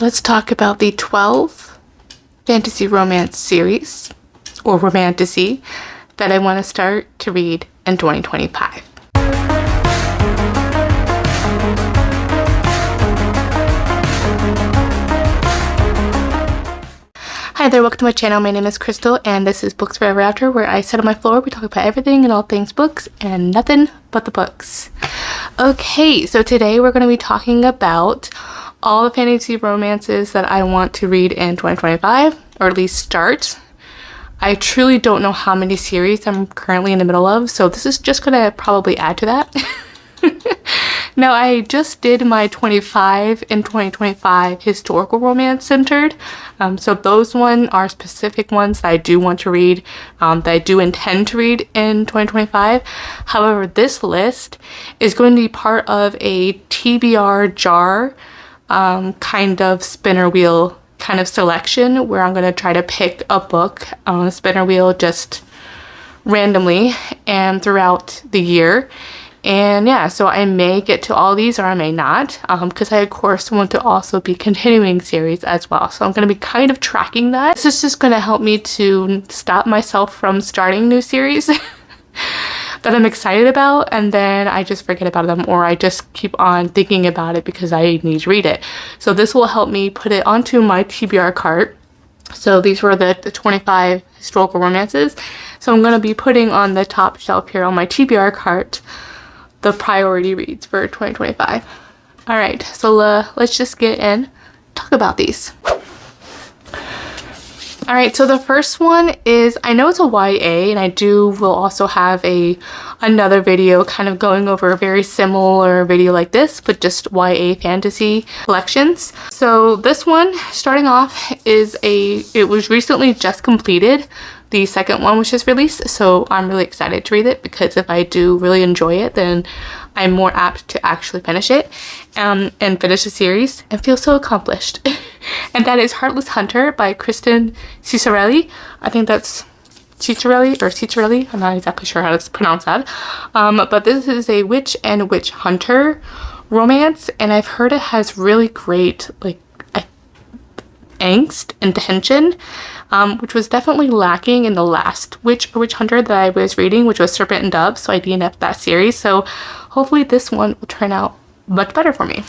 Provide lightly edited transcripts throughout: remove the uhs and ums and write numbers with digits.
let's talk about the 12 fantasy romance series, or romantasy, that I want to start to read in 2025. Hi there, welcome to my channel. My name is Crystal and this is Books Forever After, where I sit on my floor, we talk about everything and all things books and nothing but the books. Okay, so today we're going to be talking about all the fantasy romances that I want to read in 2025, or at least start. I truly don't know how many series I'm currently in the middle of, so this is just going to probably add to that. Now, I just did my 25 in 2025 historical romance centered. So those ones are specific ones that I do want to read, that I do intend to read in 2025. However, this list is going to be part of a TBR jar kind of spinner wheel kind of selection, where I'm going to try to pick a book on a spinner wheel just randomly and throughout the year. And yeah, so I may get to all these or I may not, because I of course want to also be continuing series as well. So I'm going to be kind of tracking that. This is just going to help me to stop myself from starting new series that I'm excited about, and then I just forget about them, or I just keep on thinking about it because I need to read it. So this will help me put it onto my TBR cart. So these were the 25 historical romances. So I'm going to be putting on the top shelf here on my TBR cart the priority reads for 2025. All right, so let's just get in, talk about these. All right, so the first one is, I know it's a YA, and I will also have another video kind of going over a very similar video like this, but just YA fantasy collections. So this one, starting off, it was recently just completed. The second one was just released, so I'm really excited to read it, because if I do really enjoy it, then I'm more apt to actually finish it and finish the series and feel so accomplished. And that is Heartless Hunter by Kristen Ciccarelli. I think that's Ciccarelli. I'm not exactly sure how to pronounce that. But this is a witch and witch hunter romance, and I've heard it has really great angst and tension, which was definitely lacking in the last witch or witch hunter that I was reading, which was Serpent and Dove. So I DNF'd that series, so hopefully this one will turn out much better for me.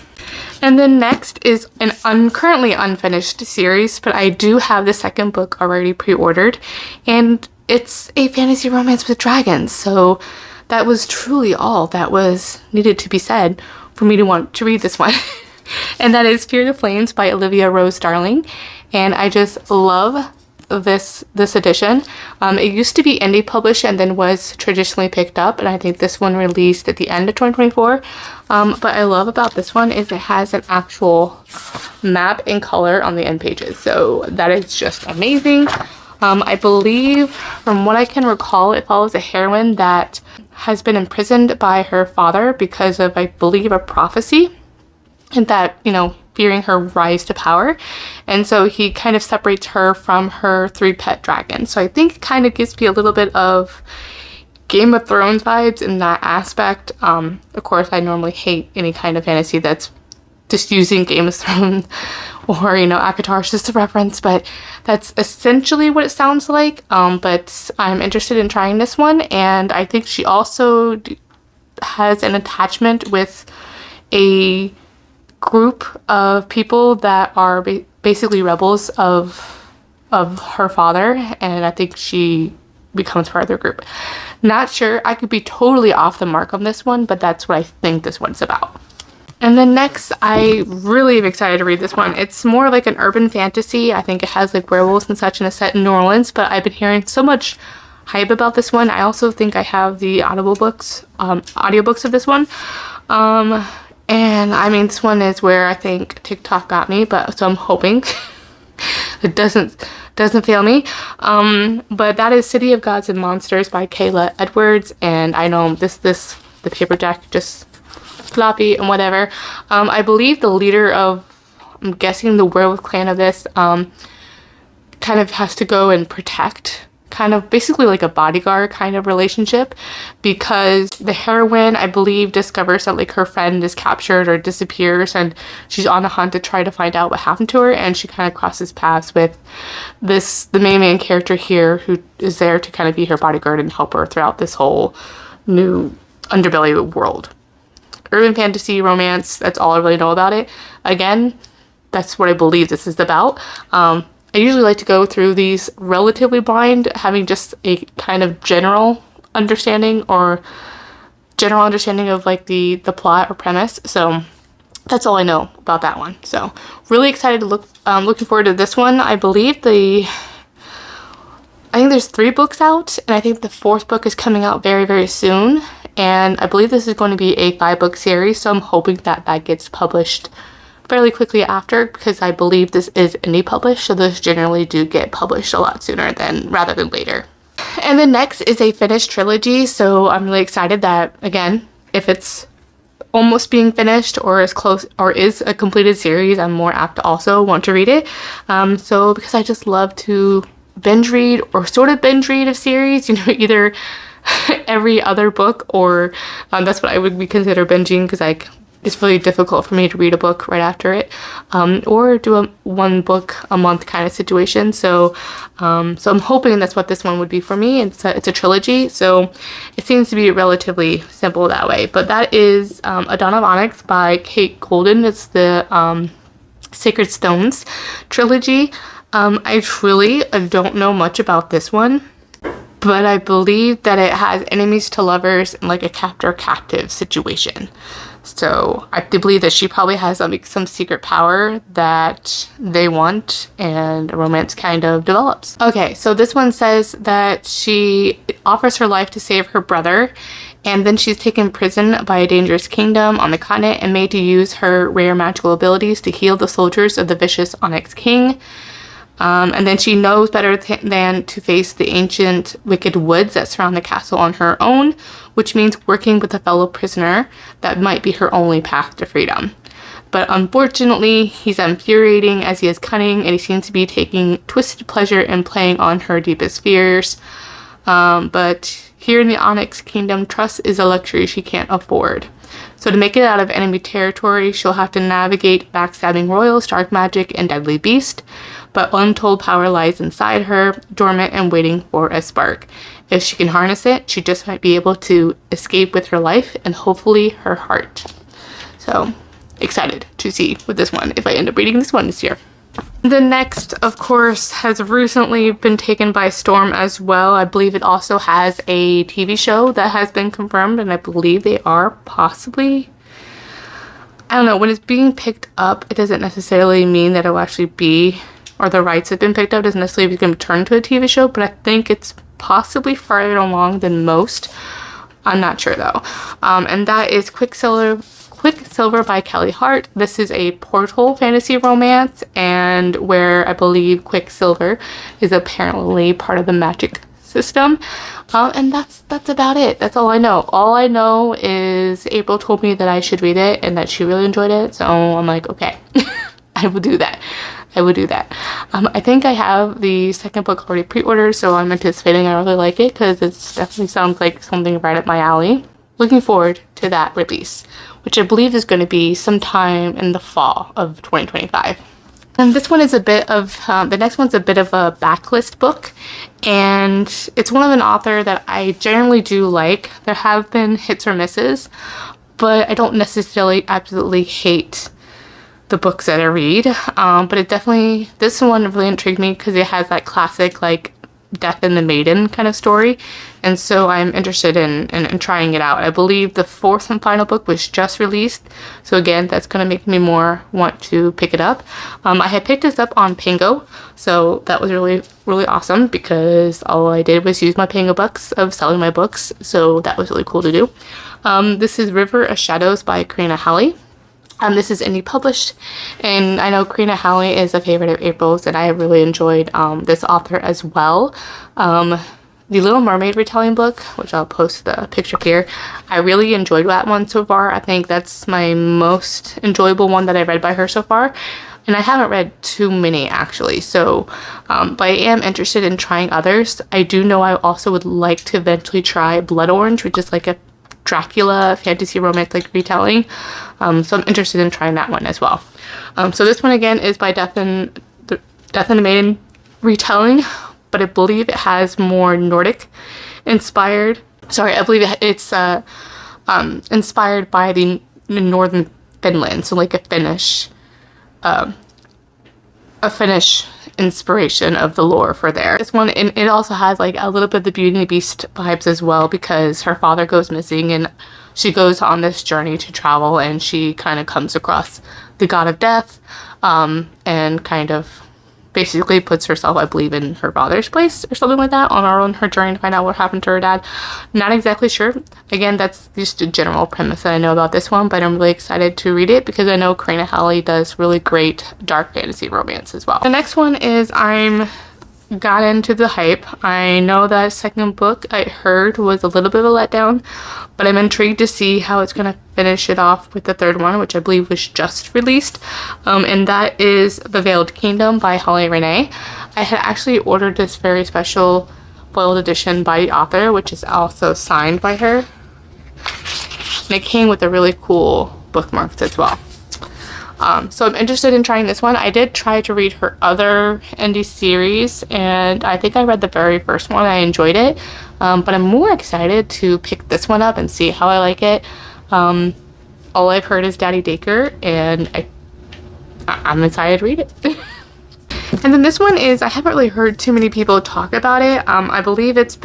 And then next is an currently unfinished series, but I do have the second book already pre-ordered, and it's a fantasy romance with dragons. So that was truly all that was needed to be said for me to want to read this one. And that is Fear the Flames by Olivia Rose Darling, and I just love this edition. It used to be indie published and then was traditionally picked up, and I think this one released at the end of 2024. But I love about this one is it has an actual map in color on the end pages, so that is just amazing. I believe, from what I can recall, it follows a heroine that has been imprisoned by her father because of, I believe, a prophecy, and that, fearing her rise to power. And so he kind of separates her from her 3 pet dragons. So I think it kind of gives me a little bit of Game of Thrones vibes in that aspect. Of course, I normally hate any kind of fantasy that's just using Game of Thrones or, ACOTAR just a reference, but that's essentially what it sounds like. But I'm interested in trying this one, and I think she also has an attachment with a group of people that are basically rebels of her father, and I think she becomes part of their group. Not sure, I could be totally off the mark on this one, but that's what I think this one's about. And then next, I really am excited to read this one. It's more like an urban fantasy. I think it has werewolves and such, and it's set in New Orleans, but I've been hearing so much hype about this one. I also think I have the audiobooks of this one. And I mean, this one is where I think TikTok got me, but so I'm hoping it doesn't fail me. But that is City of Gods and Monsters by Kayla Edwards, and I know the paper deck just floppy and whatever. I believe the leader of, I'm guessing, the werewolf clan of this kind of has to go and protect kind of basically like a bodyguard kind of relationship, because the heroine, I believe, discovers that like her friend is captured or disappears, and she's on the hunt to try to find out what happened to her, and she kind of crosses paths with the main character here, who is there to kind of be her bodyguard and help her throughout this whole new underbelly world. Urban fantasy romance, that's all I really know about it. Again, that's what I believe this is about. I usually like to go through these relatively blind, having just a kind of general understanding of like the plot or premise. So that's all I know about that one. So really excited to looking forward to this one. I think there's 3 books out, and I think the 4th book is coming out very, very soon. And I believe this is going to be a 5-book series, so I'm hoping that gets published fairly quickly after, because I believe this is indie published, so those generally do get published a lot sooner rather than later. And then next is a finished trilogy, so I'm really excited that, again, if it's almost being finished or is close or is a completed series, I'm more apt to also want to read it. So because I just love to binge read or sort of binge read a series, you know, either every other book, or that's what I would consider binging, because it's really difficult for me to read a book right after it, or do one book a month kind of situation. So I'm hoping that's what this one would be for me. It's a trilogy, so it seems to be relatively simple that way. But that is A Dawn of Onyx by Kate Golden. It's the Sacred Stones trilogy. I truly don't know much about this one, but I believe that it has enemies to lovers and like a captor-captive situation. So I do believe that she probably has some secret power that they want, and a romance kind of develops. Okay, so this one says that she offers her life to save her brother, and then she's taken prison by a dangerous kingdom on the continent and made to use her rare magical abilities to heal the soldiers of the vicious Onyx King. And then she knows better than to face the ancient wicked woods that surround the castle on her own, which means working with a fellow prisoner that might be her only path to freedom. But unfortunately, he's infuriating as he is cunning, and he seems to be taking twisted pleasure in playing on her deepest fears. But here in the Onyx Kingdom, trust is a luxury she can't afford. So to make it out of enemy territory, she'll have to navigate backstabbing royals, dark magic, and deadly beast. But untold power lies inside her, dormant and waiting for a spark. If she can harness it, she just might be able to escape with her life and hopefully her heart. So excited to see with this one, if I end up reading this one this year. The next, of course, has recently been taken by storm as well. I believe it also has a TV show that has been confirmed, and I believe they are possibly, I don't know, when it's being picked up, it doesn't necessarily mean that it will actually be, or the rights have been picked up, doesn't necessarily become turned to a TV show, but I think it's possibly farther along than most. I'm not sure though. And that is Quicksilver by Kelly Hart. This is a portal fantasy romance, and where I believe Quicksilver is apparently part of the magic system. And that's about it. That's all I know. All I know is April told me that I should read it and that she really enjoyed it. So I'm like, okay, I will do that. I think I have the second book already pre-ordered, so I'm anticipating I really like it, because it definitely sounds like something right up my alley. Looking forward to that release, which I believe is going to be sometime in the fall of 2025. And this one is the next one's a bit of a backlist book, and it's one of an author that I generally do like. There have been hits or misses, but I don't necessarily absolutely hate the books that I read. But this one really intrigued me because it has that classic like Death in the Maiden kind of story, and so I'm interested in trying it out. I believe the 4th and final book was just released, so again, that's going to make me more want to pick it up. I had picked this up on Pango, so that was really, really awesome, because all I did was use my Pango bucks of selling my books, so that was really cool to do. This is River of Shadows by Karina Halley. This is indie published, and I know Karina Halley is a favorite of April's, and I really enjoyed this author as well. The Little Mermaid retelling book, which I'll post the picture here, I really enjoyed that one so far. I think that's my most enjoyable one that I read by her so far. And I haven't read too many actually, so but I am interested in trying others. I do know I also would like to eventually try Blood Orange, which is like a Dracula fantasy romantic retelling. So I'm interested in trying that one as well. So this one again is by Death and the Maiden retelling, but I believe it has more Nordic inspired. Sorry, I believe it's inspired by the northern Finland, so like a Finnish inspiration of the lore for there. This one, and it also has like a little bit of the Beauty and the Beast vibes as well, because her father goes missing and she goes on this journey to travel, and she kind of comes across the god of death, and kind of basically puts herself, I believe, in her father's place or something like that on her journey to find out what happened to her dad. Not exactly sure. Again, that's just a general premise that I know about this one, but I'm really excited to read it because I know Karina Halley does really great dark fantasy romance as well. The next one is got into the hype. I know that second book I heard was a little bit of a letdown, but I'm intrigued to see how it's going to finish it off with the third one, which I believe was just released, and that is The Veiled Kingdom by Holly Renee. I had actually ordered this very special foiled edition by the author, which is also signed by her, and it came with a really cool bookmarks as well. So I'm interested in trying this one. I did try to read her other indie series, and I think I read the very first one. I enjoyed it, but I'm more excited to pick this one up and see how I like it. All I've heard is Daddy Daycare, and I'm excited to read it. And then this one is, I haven't really heard too many people talk about it. I believe this is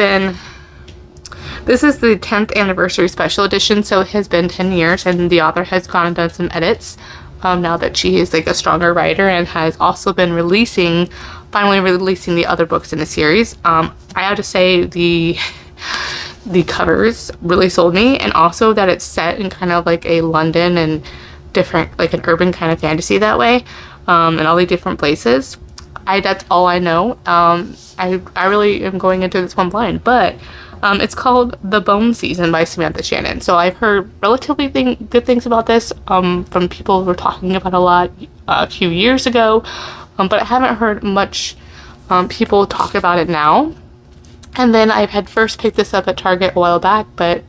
the 10th anniversary special edition, so it has been 10 years, and the author has gone and done some edits. Now that she is like a stronger writer, and has also been finally releasing the other books in the series. I have to say the covers really sold me, and also that it's set in kind of like a London and different, like an urban kind of fantasy that way, and all the different places. That's all I know. I really am going into this one blind, but it's called The Bone Season by Samantha Shannon. So I've heard relatively good things about this from people who were talking about it a lot a few years ago, but I haven't heard much people talk about it now. And then I had first picked this up at Target a while back, but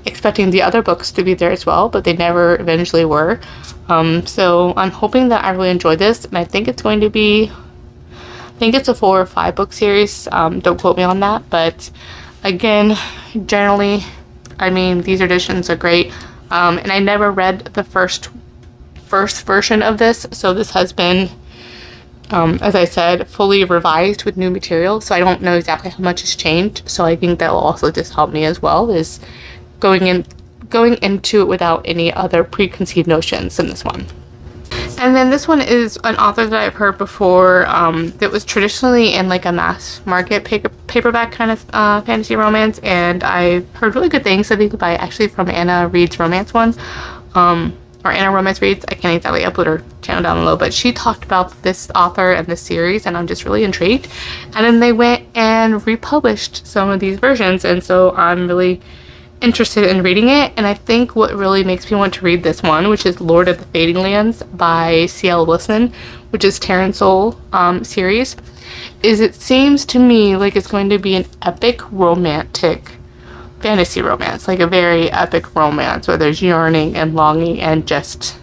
expecting the other books to be there as well, but they never eventually were. So I'm hoping that I really enjoy this, and I think it's going to be, I think it's a 4 or 5 book series. Don't quote me on that, but again, generally, I mean, these editions are great, and I never read the first version of this, so this has been, as I said, fully revised with new material, so I don't know exactly how much has changed, so I think that will also just help me as well, is going into it without any other preconceived notions in this one. And then this one is an author that I've heard before, that was traditionally in like a mass market paperback kind of fantasy romance, and I've heard really good things, I think, from Anna Reed's romance one, or Anna Romance Reads. I can't exactly upload her channel down below, but she talked about this author and this series, and I'm just really intrigued. And then they went and republished some of these versions, and so I'm really interested in reading it. And I think what really makes me want to read this one, which is Lord of the Fading Lands by C.L. Wilson, which is Terran Soul series, is it seems to me like it's going to be an epic romantic fantasy romance, like a very epic romance where there's yearning and longing and just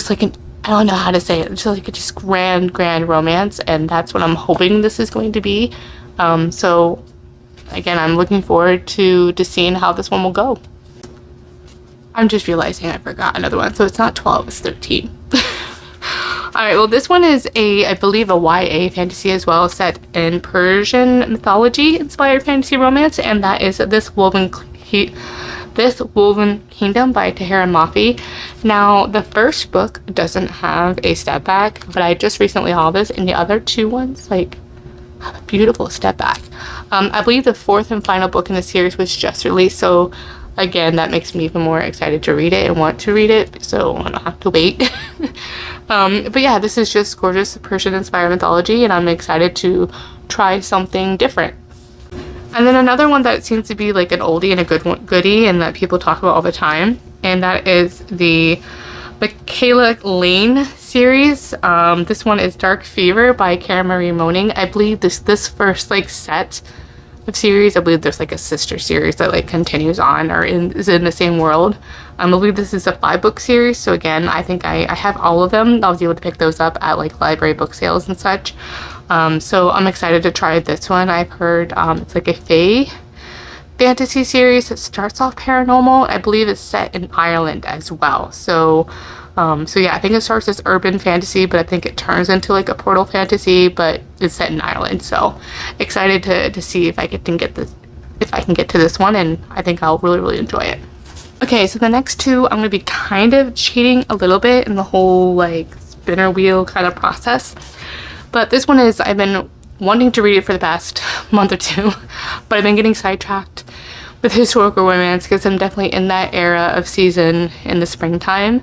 like an, I don't know how to say it, just like a just grand romance, and that's what I'm hoping this is going to be. So again, I'm looking forward to seeing how this one will go. I'm just realizing I forgot another one. So it's not 12, it's 13. Alright, well this one is I believe a YA fantasy as well, set in Persian mythology inspired fantasy romance, and that is This Woven Kingdom by Tahira Mafi. Now, the first book doesn't have a step back, but I just recently hauled this, and the other two ones, like, have a beautiful step back. I believe the fourth and final book in the series was just released, so again, that makes me even more excited to read it and want to read it, so I don't have to wait. But yeah, this is just gorgeous Persian inspired mythology, and I'm excited to try something different. And then another one that seems to be like an oldie and a goodie, and that people talk about all the time, and that is the Michaela Lane series. This one is Dark Fever by Karen Marie Moning. I believe this first like set of series, I believe there's like a sister series that like continues on or is in the same world. I believe this is a 5-book series, so again, I think I have all of them. I was able to pick those up at like library book sales and such. So I'm excited to try this one. I've heard it's like a fae fantasy series that starts off paranormal. I believe it's set in Ireland as well. So yeah, I think it starts as urban fantasy, but I think it turns into like a portal fantasy, but it's set in Ireland. So excited to see if I can get to this one, and I think I'll really enjoy it. Okay, so the next two, I'm gonna be kind of cheating a little bit in the whole like spinner wheel kind of process. But this one is, I've been wanting to read it for the past month or two, but I've been getting sidetracked with historical romance because I'm definitely in that era of season in the springtime.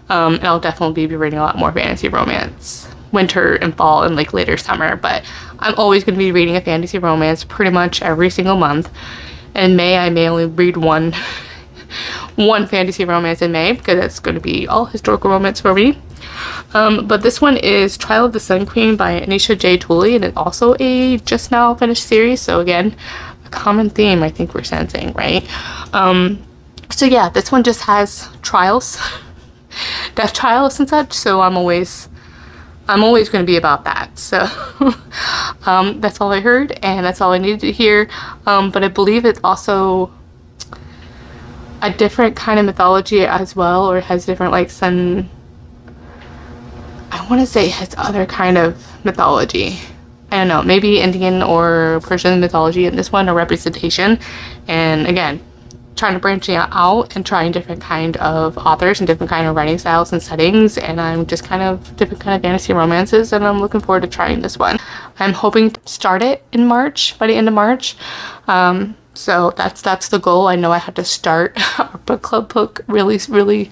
And I'll definitely be reading a lot more fantasy romance winter and fall and like later summer, but I'm always going to be reading a fantasy romance pretty much every single month. In May, I may only read one fantasy romance in May because it's going to be all historical romance for me. But this one is Trial of the Sun Queen by Anisha J. Tooley, and it's also a just now finished series, so again, a common theme I think we're sensing, right? So yeah, this one just has trials, death trials and such, so I'm always going to be about that. So that's all I heard, and that's all I needed to hear. But I believe it's also a different kind of mythology as well, or it has different like sun. I want to say it has other kind of mythology. I don't know, maybe Indian or Persian mythology in this one, or representation. And again, trying to branch out and trying different kind of authors and different kind of writing styles and settings, and I'm just kind of different kind of fantasy romances, and I'm looking forward to trying this one. I'm hoping to start it in March, by the end of March. So that's the goal. I know I have to start our book club book really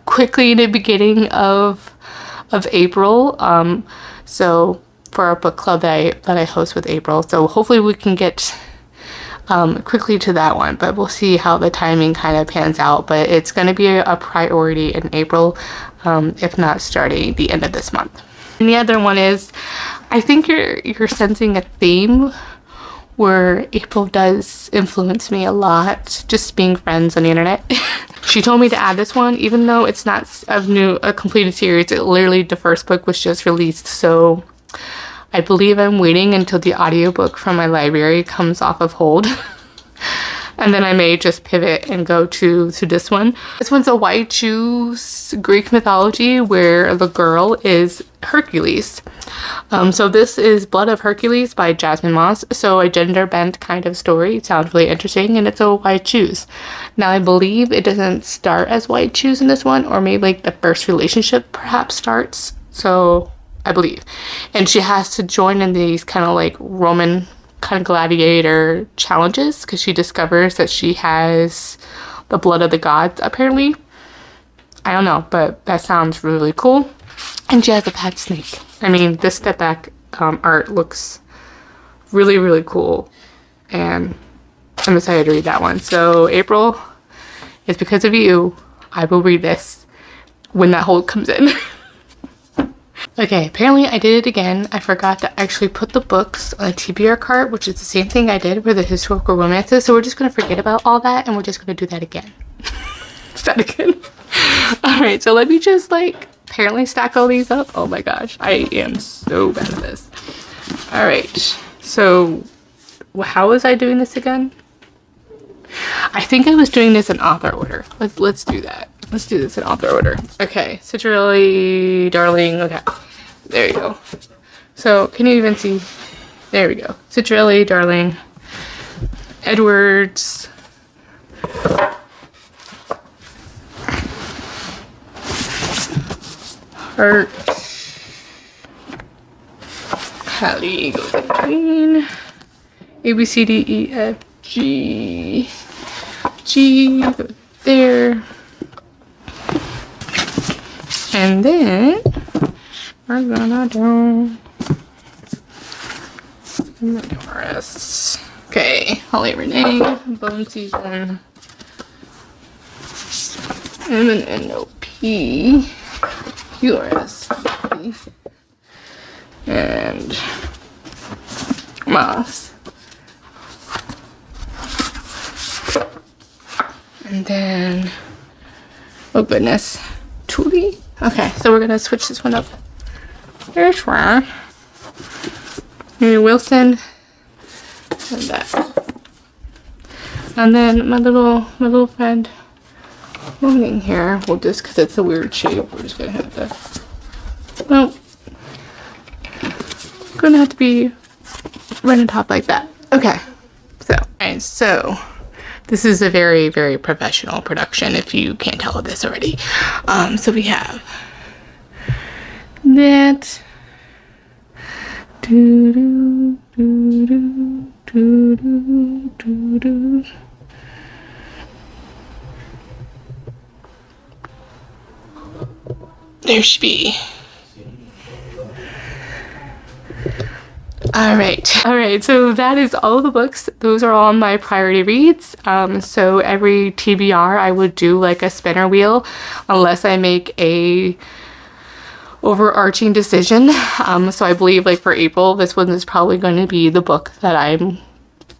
quickly in the beginning of April. So for our book club that I host with April, so hopefully we can get quickly to that one, but we'll see how the timing kind of pans out. But it's going to be a priority in April, if not starting the end of this month. And the other one is, I think you're sensing a theme where April does influence me a lot, just being friends on the internet. She told me to add this one, even though it's not a completed series. It literally, the first book was just released, so I believe I'm waiting until the audiobook from my library comes off of hold. And then I may just pivot and go to this one. This one's a white Jews Greek mythology where the girl is Hercules. So this is Blood of Hercules by Jasmine Moss. So a gender bent kind of story. It sounds really interesting, and it's a white Jews. Now I believe it doesn't start as white Jews in this one, or maybe like the first relationship perhaps starts. So I believe. And she has to join in these kind of like Roman kind of gladiator challenges because she discovers that she has the blood of the gods apparently. I don't know, but that sounds really cool. And she has a pet snake. I mean, this step back art looks really cool, and I'm excited to read that one. So April, it's because of you I will read this when that hold comes in. Okay, apparently I did it again. I forgot to actually put the books on a TBR cart, which is the same thing I did with the historical romances. So we're just going to forget about all that, and we're just going to do that again. Start again. Alright, so let me just like apparently stack all these up. Oh my gosh, I am so bad at this. Alright, so how was I doing this again? I think I was doing this in author order. Let's do that. Let's do this in author order. Okay, Citrelli, Darling. Okay, there you go. So, can you even see? There we go. Citrelli, Darling, Edwards, Hart, Hallie goes in green, A, B, C, D, E, F, G, G goes there. And then we're gonna do Norris. Okay, Holly Renee, Bone Season, and then NOP. yours. And moss. And then, oh goodness, Tuli. Okay, so we're gonna switch this one up. There's one. Wilson. And that. And then my little friend Moaning here. Well, just because it's a weird shape, we're just gonna have to. Well, gonna have to be right on top like that. Okay. So, alright, so this is a very, very professional production. If you can't tell this already, so we have that. There should be. All right, so that is all of the books. Those are all my priority reads. So every TBR I would do like a spinner wheel unless I make a overarching decision. So I believe like for April, this one is probably going to be the book that I'm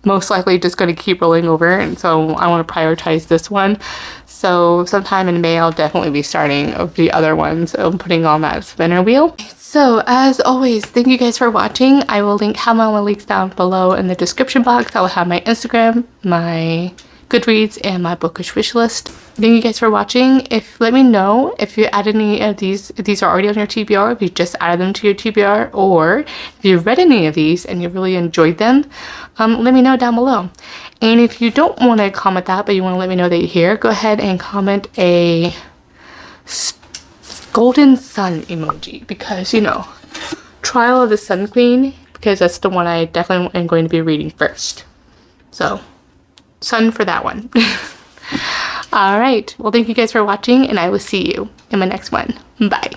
most likely just going to keep rolling over, and so I want to prioritize this one. So sometime in May I'll definitely be starting the other ones, so I'm putting on that spinner wheel. So as always, thank you guys for watching. I will have my links down below in the description box. I will have my Instagram, my Goodreads, and my bookish wish list. Thank you guys for watching. Let me know if you add any of these, if these are already on your TBR, if you just added them to your TBR, or if you've read any of these and you really enjoyed them, let me know down below. And if you don't want to comment that, but you want to let me know that you're here, go ahead and comment a golden sun emoji, because, you know, Trial of the Sun Queen, because that's the one I definitely am going to be reading first. So, sun for that one. All right. Well, thank you guys for watching, and I will see you in my next one. Bye.